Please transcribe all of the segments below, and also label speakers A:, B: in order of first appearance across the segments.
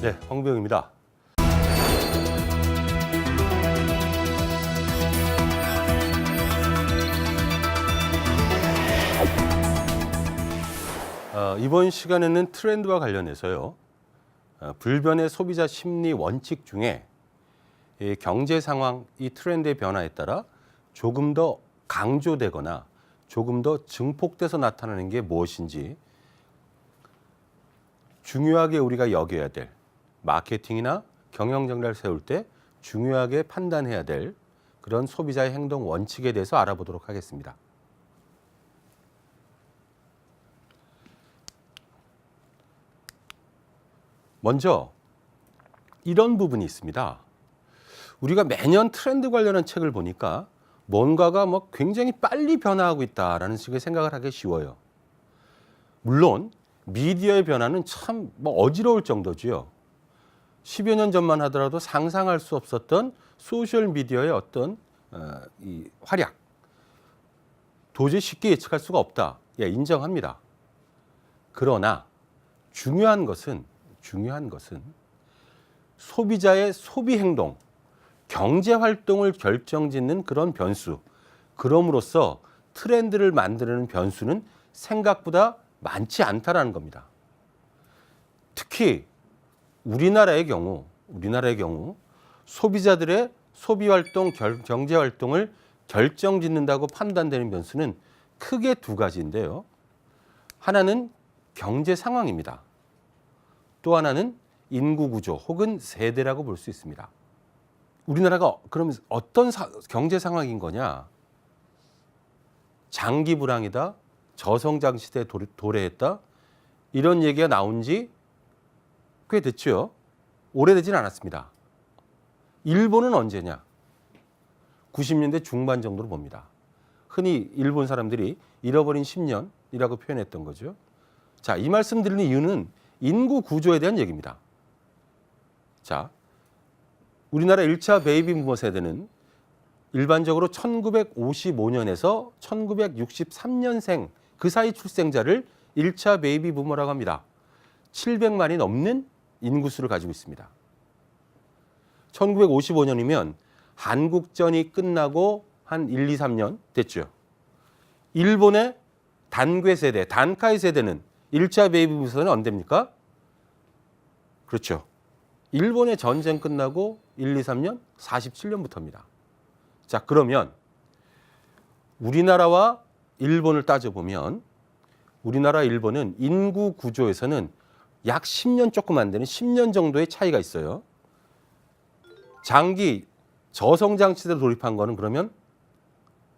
A: 네, 황병입니다. 이번 시간에는 트렌드와 관련해서요. 불변의 소비자 심리 원칙 중에 이 경제 상황, 이 트렌드의 변화에 따라 조금 더 강조되거나 조금 더 증폭돼서 나타나는 게 무엇인지 중요하게 우리가 여겨야 될 마케팅이나 경영 전략을 세울 때 중요하게 판단해야 될 그런 소비자의 행동 원칙에 대해서 알아보도록 하겠습니다. 먼저 이런 부분이 있습니다. 우리가 매년 트렌드 관련한 책을 보니까 뭔가가 굉장히 빨리 변화하고 있다라는 식의 생각을 하기 쉬워요. 물론 미디어의 변화는 참 어지러울 정도지요. 10여 년 전만 하더라도 상상할 수 없었던 소셜 미디어의 어떤 이 활약, 도저히 쉽게 예측할 수가 없다. 예, 인정합니다. 그러나 중요한 것은 소비자의 소비 행동, 경제 활동을 결정짓는 그런 변수, 그럼으로써 트렌드를 만드는 변수는 생각보다 많지 않다라는 겁니다. 특히 우리나라의 경우 소비자들의 소비 활동, 경제 활동을 결정짓는다고 판단되는 변수는 크게 두 가지인데요. 하나는 경제 상황입니다. 또 하나는 인구 구조 혹은 세대라고 볼 수 있습니다. 우리나라가 그러면 어떤 경제 상황인 거냐? 장기 불황이다, 저성장 시대에 도래했다, 이런 얘기가 나온 지 꽤 됐죠. 오래되진 않았습니다. 일본은 언제냐? 90년대 중반 정도로 봅니다. 흔히 일본 사람들이 잃어버린 10년이라고 표현했던 거죠. 자, 이 말씀 드리는 이유는 인구 구조에 대한 얘기입니다. 자, 우리나라 1차 베이비 부머 세대는 일반적으로 1955년에서 1963년생 그 사이 출생자를 1차 베이비 부머라고 합니다. 700만이 넘는 인구수를 가지고 있습니다. 1955년이면 한국전이 끝나고 한 1, 2, 3년 됐죠. 일본의 단괴 세대, 단카이 세대는 1차 베이비 부머 세대는 언제입니까? 그렇죠. 일본의 전쟁 끝나고 1, 2, 3년? 47년부터입니다. 자, 그러면 우리나라와 일본을 따져보면 우리나라, 일본은 인구 구조에서는 약 10년 조금 안 되는 10년 정도의 차이가 있어요. 장기 저성장 시대로 돌입한 거는 그러면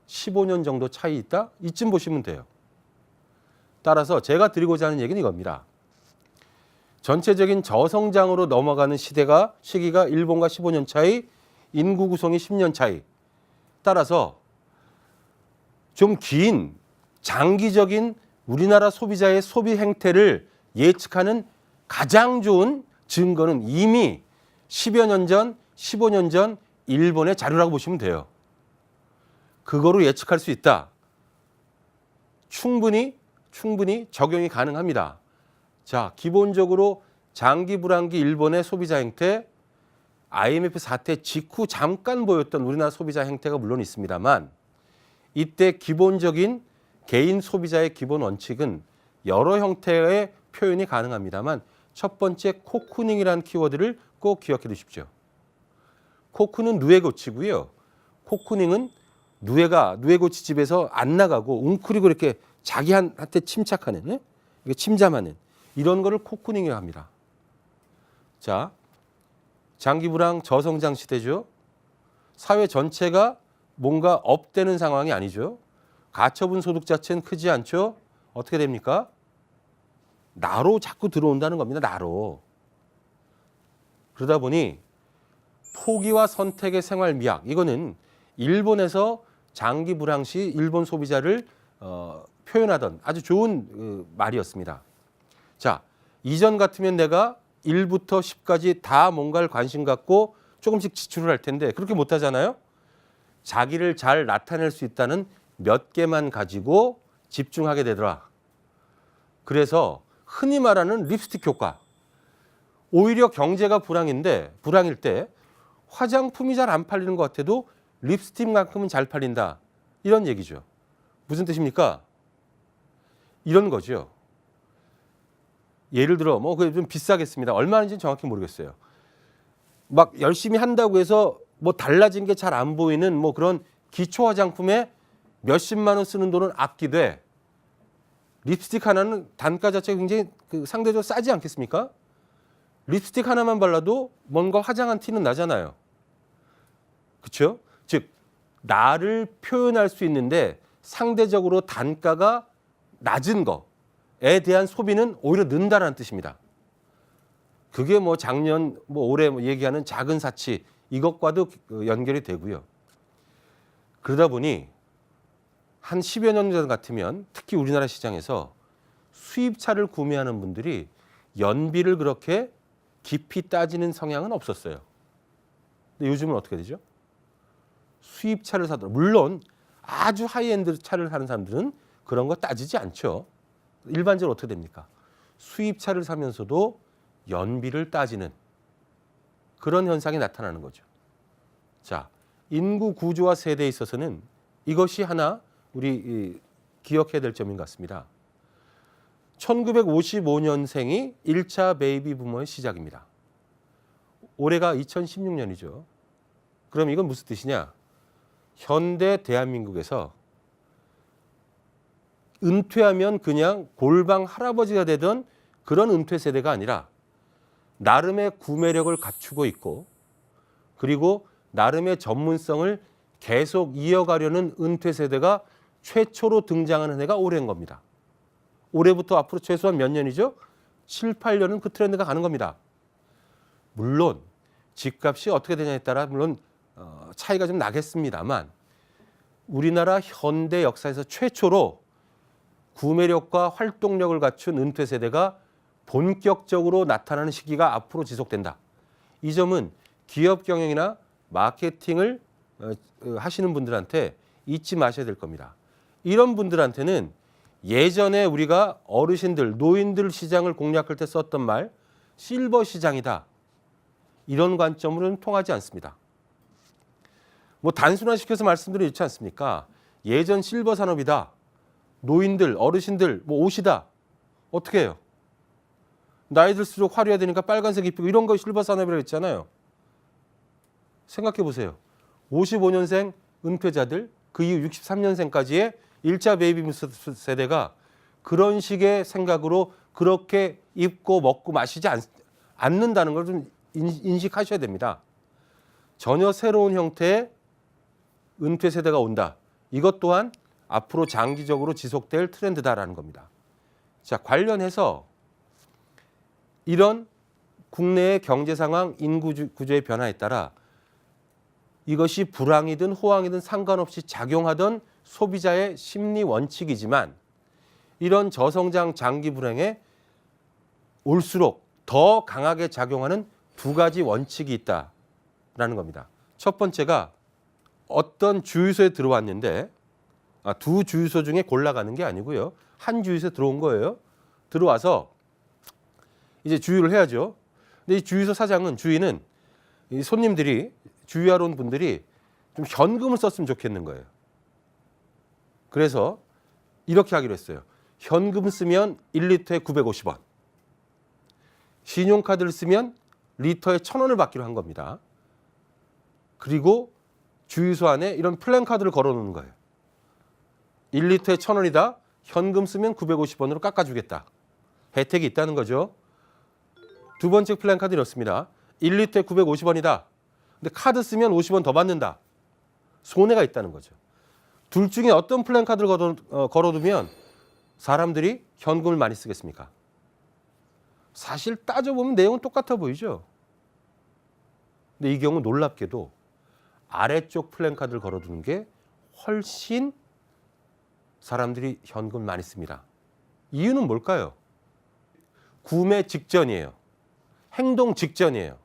A: 15년 정도 차이 있다? 이쯤 보시면 돼요. 따라서 제가 드리고자 하는 얘기는 이겁니다. 전체적인 저성장으로 넘어가는 시기가 일본과 15년 차이, 인구 구성이 10년 차이. 따라서 좀 긴 장기적인 우리나라 소비자의 소비 행태를 예측하는 가장 좋은 증거는 이미 10여 년 전, 15년 전 일본의 자료라고 보시면 돼요. 그거로 예측할 수 있다. 충분히 적용이 가능합니다. 자, 기본적으로 장기 불황기 일본의 소비자 행태, IMF 사태 직후 잠깐 보였던 우리나라 소비자 행태가 물론 있습니다만 이때 기본적인 개인 소비자의 기본 원칙은 여러 형태의 표현이 가능합니다만 첫 번째 코쿠닝이라는 키워드를 꼭 기억해 두십시오. 코쿠는 누에고치고요. 코쿠닝은 누에고치 집에서 안 나가고 웅크리고 이렇게 자기한테 침착하는, 침잠하는 이런 거를 코쿠닝이라고 합니다. 자, 장기 불황 저성장 시대죠. 사회 전체가 뭔가 업되는 상황이 아니죠. 가처분 소득 자체는 크지 않죠. 어떻게 됩니까? 나로 자꾸 들어온다는 겁니다. 나로. 그러다 보니 포기와 선택의 생활 미학, 이거는 일본에서 장기 불황 시 일본 소비자를 표현하던 아주 좋은 말이었습니다. 자, 이전 같으면 내가 1부터 10까지 다 뭔가를 관심 갖고 조금씩 지출을 할 텐데 그렇게 못 하잖아요. 자기를 잘 나타낼 수 있다는 몇 개만 가지고 집중하게 되더라. 그래서 흔히 말하는 립스틱 효과. 오히려 경제가 불황일 때 화장품이 잘 안 팔리는 것 같아도 립스틱만큼은 잘 팔린다. 이런 얘기죠. 무슨 뜻입니까? 이런 거죠. 예를 들어 뭐 그게 좀 비싸겠습니다. 얼마인지는 정확히 모르겠어요. 막 열심히 한다고 해서 뭐 달라진 게 잘 안 보이는 뭐 그런 기초 화장품에 몇십만 원 쓰는 돈은 아끼되 립스틱 하나는 단가 자체가 굉장히 상대적으로 싸지 않겠습니까? 립스틱 하나만 발라도 뭔가 화장한 티는 나잖아요. 그렇죠? 즉 나를 표현할 수 있는데 상대적으로 단가가 낮은 거에 대한 소비는 오히려 는다라는 뜻입니다. 그게 뭐 작년, 뭐 올해 얘기하는 작은 사치 이것과도 연결이 되고요. 그러다 보니 한 10여 년 전 같으면 특히 우리나라 시장에서 수입차를 구매하는 분들이 연비를 그렇게 깊이 따지는 성향은 없었어요. 근데 요즘은 어떻게 되죠? 수입차를 사더라도 물론 아주 하이엔드 차를 사는 사람들은 그런 거 따지지 않죠. 일반적으로 어떻게 됩니까? 수입차를 사면서도 연비를 따지는 그런 현상이 나타나는 거죠. 자, 인구 구조와 세대에 있어서는 이것이 하나 우리 기억해야 될 점인 것 같습니다. 1955년생이 1차 베이비 부머의 시작입니다. 올해가 2016년이죠. 그럼 이건 무슨 뜻이냐? 현대 대한민국에서 은퇴하면 그냥 골방 할아버지가 되던 그런 은퇴 세대가 아니라 나름의 구매력을 갖추고 있고 그리고 나름의 전문성을 계속 이어가려는 은퇴 세대가 최초로 등장하는 해가 올해인 겁니다. 올해부터 앞으로 최소한 몇 년이죠? 7, 8년은 그 트렌드가 가는 겁니다. 물론 집값이 어떻게 되냐에 따라 물론 차이가 좀 나겠습니다만 우리나라 현대 역사에서 최초로 구매력과 활동력을 갖춘 은퇴 세대가 본격적으로 나타나는 시기가 앞으로 지속된다. 이 점은 기업 경영이나 마케팅을 하시는 분들한테 잊지 마셔야 될 겁니다. 이런 분들한테는 예전에 우리가 어르신들, 노인들 시장을 공략할 때 썼던 말 실버 시장이다. 이런 관점으로는 통하지 않습니다. 뭐 단순화시켜서 말씀드리지 좋지 않습니까? 예전 실버 산업이다. 노인들, 어르신들 뭐 옷이다. 어떻게 해요? 나이 들수록 화려해지니까 빨간색 입히고 이런 거 실버 산업이라고 했잖아요. 생각해 보세요. 55년생 은퇴자들 그 이후 63년생까지의 1차 베이비부스 세대가 그런 식의 생각으로 그렇게 입고 먹고 마시지 않는다는 걸 좀 인식하셔야 됩니다. 전혀 새로운 형태의 은퇴 세대가 온다. 이것 또한 앞으로 장기적으로 지속될 트렌드다라는 겁니다. 자, 관련해서 이런 국내의 경제 상황, 인구 구조의 변화에 따라 이것이 불황이든 호황이든 상관없이 작용하던 소비자의 심리 원칙이지만 이런 저성장 장기 불황에 올수록 더 강하게 작용하는 두 가지 원칙이 있다라는 겁니다. 첫 번째가 어떤 주유소에 들어왔는데 두 주유소 중에 골라가는 게 아니고요. 한 주유소에 들어온 거예요. 들어와서 이제 주유를 해야죠. 근데 이 주유소 사장은 주인은 이 손님들이 주유하러 온 분들이 좀 현금을 썼으면 좋겠는 거예요. 그래서 이렇게 하기로 했어요. 현금 쓰면 1리터에 950원. 신용카드를 쓰면 리터에 1,000원을 받기로 한 겁니다. 그리고 주유소 안에 이런 플랜카드를 걸어놓는 거예요. 1리터에 1,000원이다. 현금 쓰면 950원으로 깎아주겠다. 혜택이 있다는 거죠. 두 번째 플랜카드 이렇습니다. 1리터에 950원이다. 근데 카드 쓰면 50원 더 받는다. 손해가 있다는 거죠. 둘 중에 어떤 플랜카드를 걸어두면 사람들이 현금을 많이 쓰겠습니까? 사실 따져보면 내용은 똑같아 보이죠. 근데 이 경우 놀랍게도 아래쪽 플랜카드를 걸어두는 게 훨씬 사람들이 현금을 많이 씁니다. 이유는 뭘까요? 구매 직전이에요. 행동 직전이에요.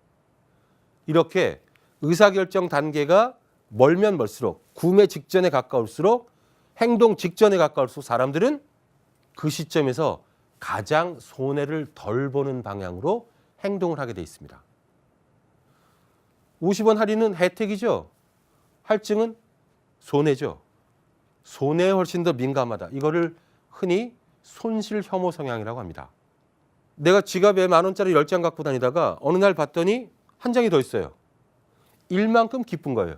A: 이렇게 의사결정 단계가 멀면 멀수록 구매 직전에 가까울수록 행동 직전에 가까울수록 사람들은 그 시점에서 가장 손해를 덜 보는 방향으로 행동을 하게 돼 있습니다. 50원 할인은 혜택이죠. 할증은 손해죠. 손해에 훨씬 더 민감하다. 이거를 흔히 손실 혐오 성향이라고 합니다. 내가 지갑에 10,000원짜리 10장 갖고 다니다가 어느 날 봤더니 한 장이 더 있어요. 일만큼 기쁜 거예요.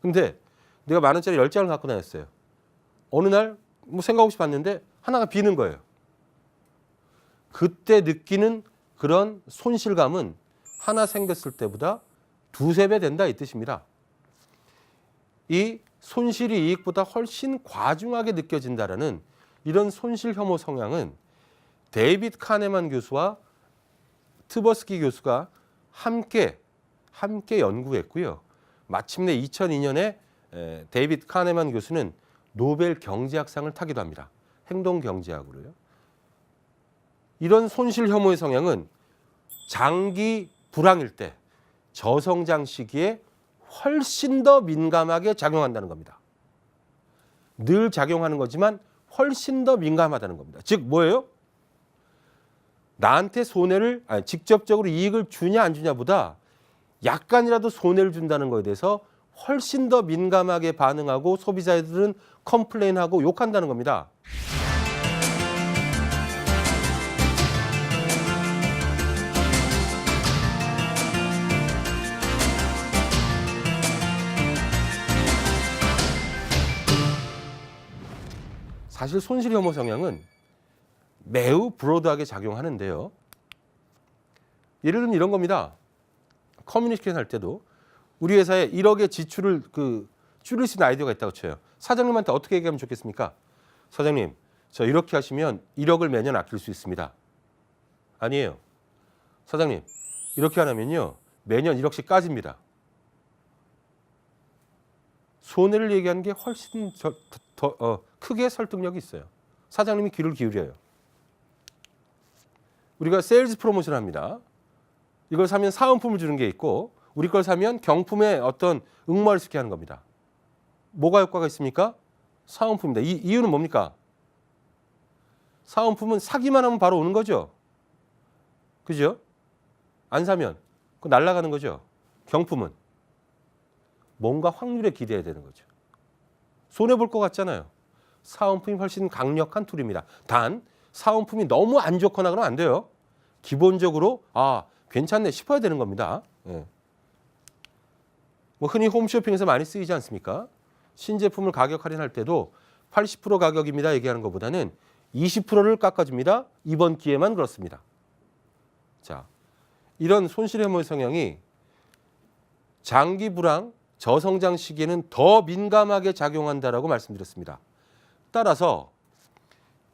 A: 근데 내가 10,000원짜리 10장을 갖고 다녔어요. 어느 날 뭐 생각 없이 봤는데 하나가 비는 거예요. 그때 느끼는 그런 손실감은 하나 생겼을 때보다 2~3배 된다 이 뜻입니다. 이 손실이 이익보다 훨씬 과중하게 느껴진다라는 이런 손실 혐오 성향은 데이빗 카네만 교수와 트버스키 교수가 함께 연구했고요. 마침내 2002년에 데이빗 카네만 교수는 노벨 경제학상을 타기도 합니다. 행동 경제학으로요. 이런 손실 혐오의 성향은 장기 불황일 때 저성장 시기에 훨씬 더 민감하게 작용한다는 겁니다. 늘 작용하는 거지만 훨씬 더 민감하다는 겁니다. 즉 뭐예요? 나한테 손해를 직접적으로 이익을 주냐 안 주냐보다 약간이라도 손해를 준다는 거에 대해서 훨씬 더 민감하게 반응하고 소비자들은 컴플레인하고 욕한다는 겁니다. 사실 손실 혐오 성향은 매우 브로드하게 작용하는데요. 예를 들면 이런 겁니다. 커뮤니케이션 할 때도 우리 회사에 1억의 지출을 줄일 수 있는 아이디어가 있다고 쳐요. 사장님한테 어떻게 얘기하면 좋겠습니까? 사장님, 저 이렇게 하시면 1억을 매년 아낄 수 있습니다. 아니에요. 사장님, 이렇게 하면요 매년 1억씩 까집니다. 손해를 얘기하는 게 훨씬 더 크게 설득력이 있어요. 사장님이 귀를 기울여요. 우리가 세일즈 프로모션을 합니다. 이걸 사면 사은품을 주는 게 있고 우리 걸 사면 경품에 어떤 응모를 시키게 하는 겁니다. 뭐가 효과가 있습니까? 사은품입니다. 이유는 뭡니까? 사은품은 사기만 하면 바로 오는 거죠. 그죠? 안 사면 그거 날아가는 거죠. 경품은 뭔가 확률에 기대해야 되는 거죠. 손해볼 것 같잖아요. 사은품이 훨씬 강력한 툴입니다. 단 사은품이 너무 안 좋거나 그러면 안 돼요. 기본적으로 괜찮네 싶어야 되는 겁니다. 예. 뭐 흔히 홈쇼핑에서 많이 쓰이지 않습니까? 신제품을 가격 할인할 때도 80% 가격입니다 얘기하는 것보다는 20%를 깎아줍니다. 이번 기회만 그렇습니다. 자, 이런 손실 혐오의 성향이 장기 불황, 저성장 시기에는 더 민감하게 작용한다라고 말씀드렸습니다. 따라서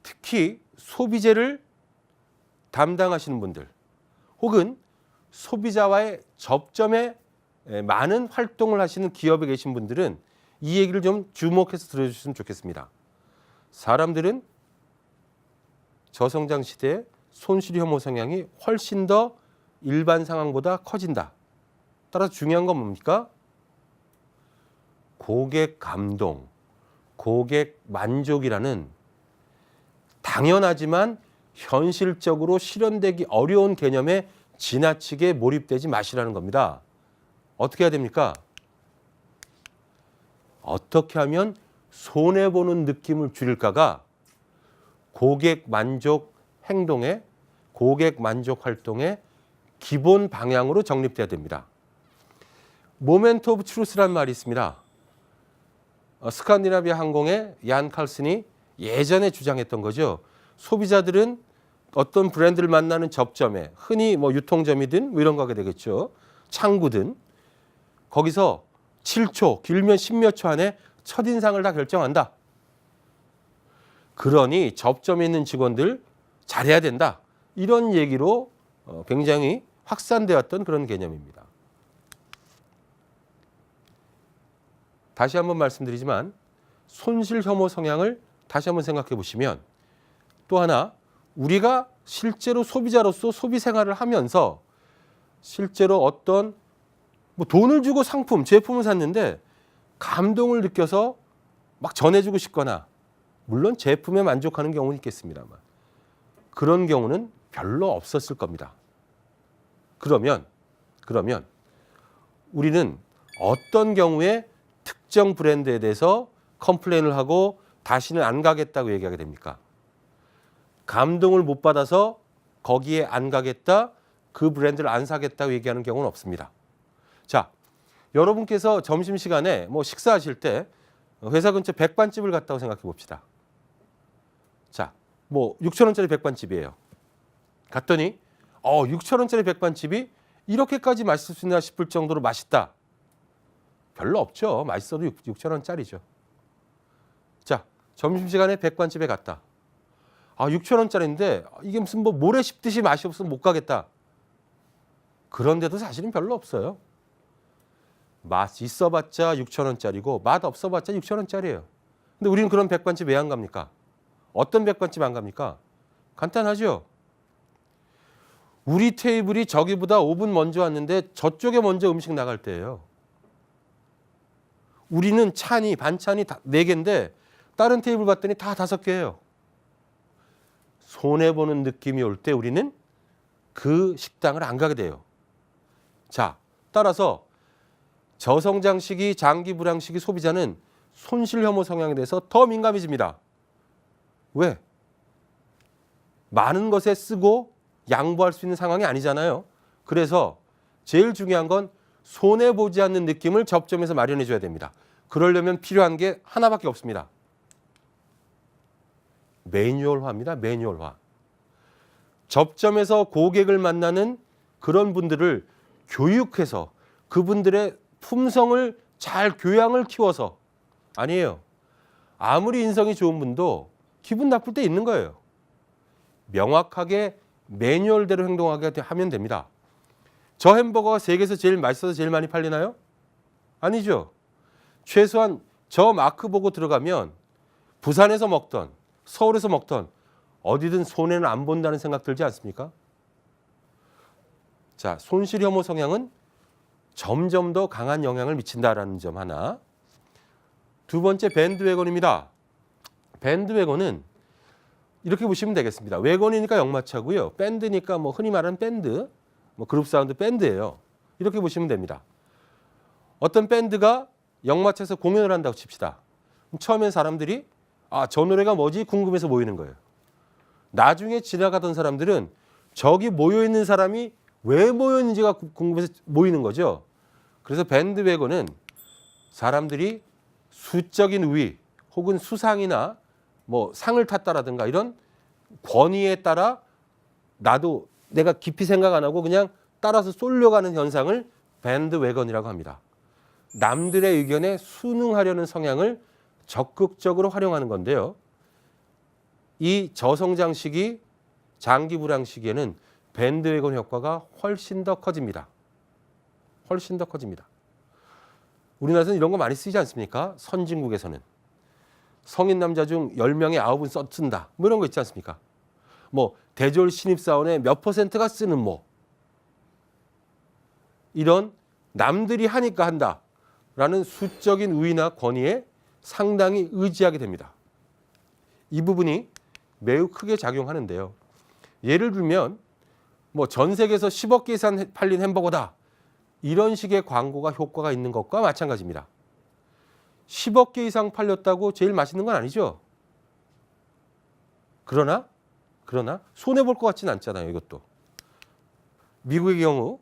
A: 특히 소비재를 담당하시는 분들 혹은 소비자와의 접점에 많은 활동을 하시는 기업에 계신 분들은 이 얘기를 좀 주목해서 들어주셨으면 좋겠습니다. 사람들은 저성장 시대에 손실 혐오 성향이 훨씬 더 일반 상황보다 커진다. 따라서 중요한 건 뭡니까? 고객 감동, 고객 만족이라는 당연하지만 현실적으로 실현되기 어려운 개념에 지나치게 몰입되지 마시라는 겁니다. 어떻게 해야 됩니까? 어떻게 하면 손해보는 느낌을 줄일까가 고객 만족 행동의, 고객 만족 활동의 기본 방향으로 정립돼야 됩니다. 모멘트 오브 트루스라는 말이 있습니다. 스칸디나비아 항공의 얀 칼슨이 예전에 주장했던 거죠. 소비자들은 어떤 브랜드를 만나는 접점에 흔히 뭐 유통점이든 뭐 이런 거가 되겠죠. 창구든 거기서 7초 길면 10몇 초 안에 첫인상을 다 결정한다. 그러니 접점에 있는 직원들 잘해야 된다. 이런 얘기로 굉장히 확산되었던 그런 개념입니다. 다시 한번 말씀드리지만 손실 혐오 성향을 다시 한번 생각해 보시면 또 하나 우리가 실제로 소비자로서 소비 생활을 하면서 실제로 어떤 뭐 돈을 주고 상품, 제품을 샀는데 감동을 느껴서 막 전해주고 싶거나 물론 제품에 만족하는 경우는 있겠습니다만 그런 경우는 별로 없었을 겁니다. 그러면 우리는 어떤 경우에 특정 브랜드에 대해서 컴플레인을 하고 다시는 안 가겠다고 얘기하게 됩니까? 감동을 못 받아서 거기에 안 가겠다, 그 브랜드를 안 사겠다고 얘기하는 경우는 없습니다. 자, 여러분께서 점심시간에 뭐 식사하실 때 회사 근처 백반집을 갔다고 생각해 봅시다. 자, 뭐 6,000원짜리 백반집이에요. 갔더니 6,000원짜리 백반집이 이렇게까지 맛있을 수 있나 싶을 정도로 맛있다. 별로 없죠. 맛있어도 6,000원짜리죠. 자, 점심시간에 백반집에 갔다. 6,000원짜리인데 이게 무슨 뭐 모래 씹듯이 맛이 없으면 못 가겠다. 그런데도 사실은 별로 없어요. 맛 있어봤자 6,000원짜리고 맛 없어봤자 6,000원짜리예요. 근데 우리는 그런 백반집 왜 안 갑니까? 어떤 백반집 안 갑니까? 간단하죠. 우리 테이블이 저기보다 5분 먼저 왔는데 저쪽에 먼저 음식 나갈 때예요. 우리는 반찬이 4개인데 다른 테이블 봤더니 다 5개예요. 손해보는 느낌이 올 때 우리는 그 식당을 안 가게 돼요. 자, 따라서 저성장 시기, 장기 불황 시기 소비자는 손실 혐오 성향에 대해서 더 민감해집니다. 왜? 많은 것에 쓰고 양보할 수 있는 상황이 아니잖아요. 그래서 제일 중요한 건 손해보지 않는 느낌을 접점에서 마련해 줘야 됩니다. 그러려면 필요한 게 하나밖에 없습니다. 매뉴얼화입니다. 매뉴얼화. 접점에서 고객을 만나는 그런 분들을 교육해서 그분들의 품성을 잘 교양을 키워서 아니에요. 아무리 인성이 좋은 분도 기분 나쁠 때 있는 거예요. 명확하게 매뉴얼대로 행동하게 하면 됩니다. 저 햄버거가 세계에서 제일 맛있어서 제일 많이 팔리나요? 아니죠. 최소한 저 마크 보고 들어가면 부산에서 먹던 서울에서 먹던 어디든 손해는 안 본다는 생각 들지 않습니까? 자, 손실 혐오 성향은 점점 더 강한 영향을 미친다라는 점 하나. 두 번째, 밴드웨건입니다. 밴드웨건은 이렇게 보시면 되겠습니다. 웨건이니까 역마차고요. 밴드니까 뭐 흔히 말하는 밴드, 뭐 그룹 사운드 밴드예요. 이렇게 보시면 됩니다. 어떤 밴드가 역마차에서 공연을 한다고 칩시다. 처음엔 사람들이 저 노래가 뭐지? 궁금해서 모이는 거예요. 나중에 지나가던 사람들은 저기 모여있는 사람이 왜 모였는지가 궁금해서 모이는 거죠. 그래서 밴드웨건은 사람들이 수적인 우위 혹은 수상이나 뭐 상을 탔다라든가 이런 권위에 따라 나도 내가 깊이 생각 안 하고 그냥 따라서 쏠려가는 현상을 밴드웨건이라고 합니다. 남들의 의견에 순응하려는 성향을 적극적으로 활용하는 건데요. 이 저성장 시기, 장기 불황 시기에는 밴드웨건 효과가 훨씬 더 커집니다. 훨씬 더 커집니다. 우리나라에서는 이런 거 많이 쓰지 않습니까? 선진국에서는. 성인 남자 중 10명에 9은 쓴다. 뭐 이런 거 있지 않습니까? 뭐 대졸 신입사원의 몇 %가 쓰는 뭐. 이런 남들이 하니까 한다라는 수적인 우위나 권위에 상당히 의지하게 됩니다. 이 부분이 매우 크게 작용하는데요. 예를 들면 뭐 전 세계에서 10억 개 이상 팔린 햄버거다. 이런 식의 광고가 효과가 있는 것과 마찬가지입니다. 10억 개 이상 팔렸다고 제일 맛있는 건 아니죠. 그러나 손해볼 것 같지는 않잖아요. 이것도. 미국의 경우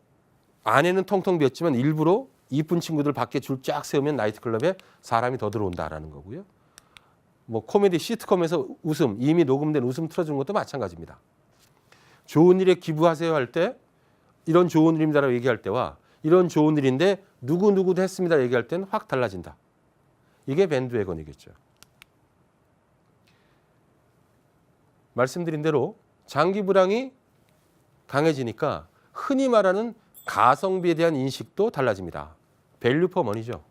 A: 안에는 텅텅 비었지만 일부러 이쁜 친구들 밖에 줄 쫙 세우면 나이트클럽에 사람이 더 들어온다라는 거고요. 뭐 코미디 시트콤에서 웃음, 이미 녹음된 웃음 틀어주는 것도 마찬가지입니다. 좋은 일에 기부하세요 할 때 이런 좋은 일입니다라고 얘기할 때와 이런 좋은 일인데 누구누구도 했습니다 얘기할 때는 확 달라진다. 이게 밴드웨건이겠죠. 말씀드린 대로 장기 불황이 강해지니까 흔히 말하는 가성비에 대한 인식도 달라집니다. 밸류 포 머니죠.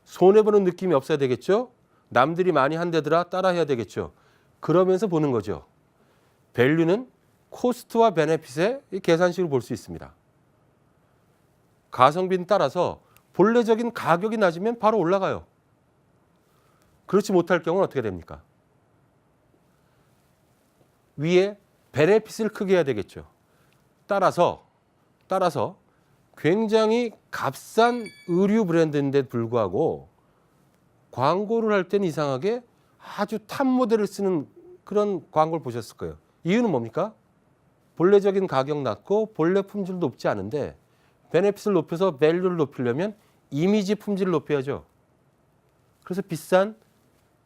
A: 손해보는 느낌이 없어야 되겠죠. 남들이 많이 한대더라 따라해야 되겠죠. 그러면서 보는 거죠. 밸류는 코스트와 베네핏의 계산식으로 볼 수 있습니다. 가성비는 따라서 본래적인 가격이 낮으면 바로 올라가요. 그렇지 못할 경우는 어떻게 됩니까? 위에 베네핏을 크게 해야 되겠죠. 따라서 굉장히 값싼 의류 브랜드인데 불구하고 광고를 할 때는 이상하게 아주 탑 모델을 쓰는 그런 광고를 보셨을 거예요. 이유는 뭡니까? 본래적인 가격 낮고 본래 품질 높지 않은데 베네핏을 높여서 밸류를 높이려면 이미지 품질을 높여야죠. 그래서 비싼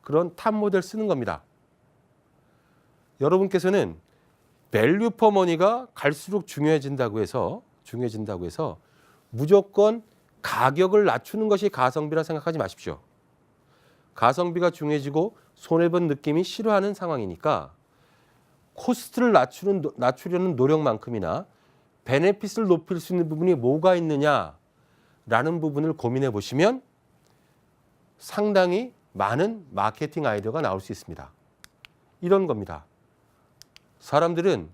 A: 그런 탑 모델 쓰는 겁니다. 여러분께서는 밸류 퍼 머니가 갈수록 중요해진다고 해서 무조건 가격을 낮추는 것이 가성비라 생각하지 마십시오. 가성비가 중요해지고 손해본 느낌이 싫어하는 상황이니까 코스트를 낮추려는 노력만큼이나 베네핏을 높일 수 있는 부분이 뭐가 있느냐라는 부분을 고민해 보시면 상당히 많은 마케팅 아이디어가 나올 수 있습니다. 이런 겁니다. 사람들은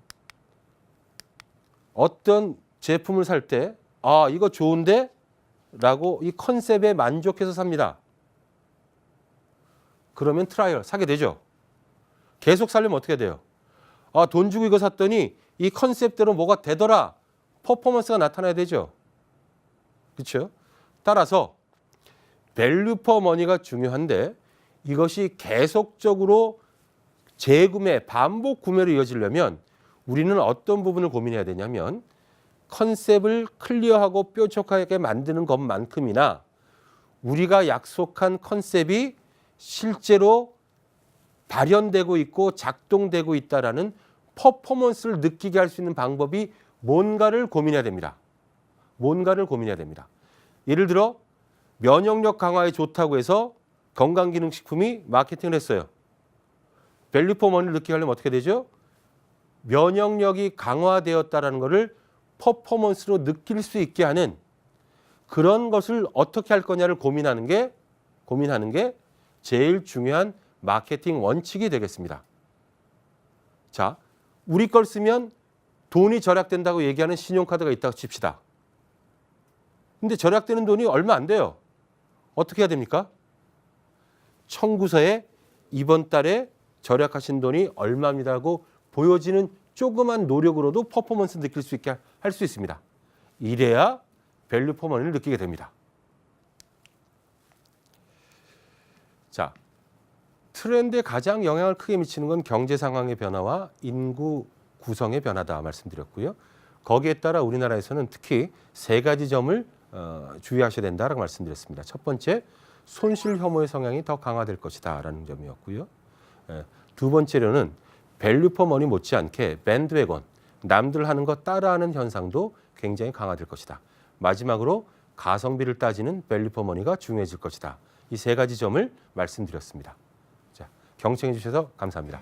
A: 어떤 제품을 살 때 이거 좋은데? 라고 이 컨셉에 만족해서 삽니다. 그러면 트라이얼 사게 되죠. 계속 살려면 어떻게 돼요? 돈 주고 이거 샀더니 이 컨셉대로 뭐가 되더라. 퍼포먼스가 나타나야 되죠. 그렇죠? 따라서 밸류 퍼 머니가 중요한데 이것이 계속적으로 재구매, 반복 구매로 이어지려면 우리는 어떤 부분을 고민해야 되냐면 컨셉을 클리어하고 뾰족하게 만드는 것만큼이나 우리가 약속한 컨셉이 실제로 발현되고 있고 작동되고 있다라는 퍼포먼스를 느끼게 할 수 있는 방법이 뭔가를 고민해야 됩니다. 예를 들어 면역력 강화에 좋다고 해서 건강기능식품이 마케팅을 했어요. 밸류 퍼 머니를 느끼게 하려면 어떻게 되죠? 면역력이 강화되었다는 것을 퍼포먼스로 느낄 수 있게 하는 그런 것을 어떻게 할 거냐를 고민하는 게 제일 중요한 마케팅 원칙이 되겠습니다. 자, 우리 걸 쓰면 돈이 절약된다고 얘기하는 신용카드가 있다고 칩시다. 근데 절약되는 돈이 얼마 안 돼요. 어떻게 해야 됩니까? 청구서에 이번 달에 절약하신 돈이 얼마입니다고 보여지는 조그만 노력으로도 퍼포먼스 느낄 수 있게 할 수 있습니다. 이래야 밸류 퍼 머니를 느끼게 됩니다. 자, 트렌드에 가장 영향을 크게 미치는 건 경제 상황의 변화와 인구 구성의 변화다 말씀드렸고요. 거기에 따라 우리나라에서는 특히 세 가지 점을 주의하셔야 된다라고 말씀드렸습니다. 첫 번째, 손실 혐오의 성향이 더 강화될 것이다라는 점이었고요. 두 번째로는 밸류 퍼 머니 못지않게 밴드웨건, 남들 하는 거 따라하는 현상도 굉장히 강화될 것이다. 마지막으로 가성비를 따지는 밸류 퍼 머니가 중요해질 것이다. 이 세 가지 점을 말씀드렸습니다. 자, 경청해 주셔서 감사합니다.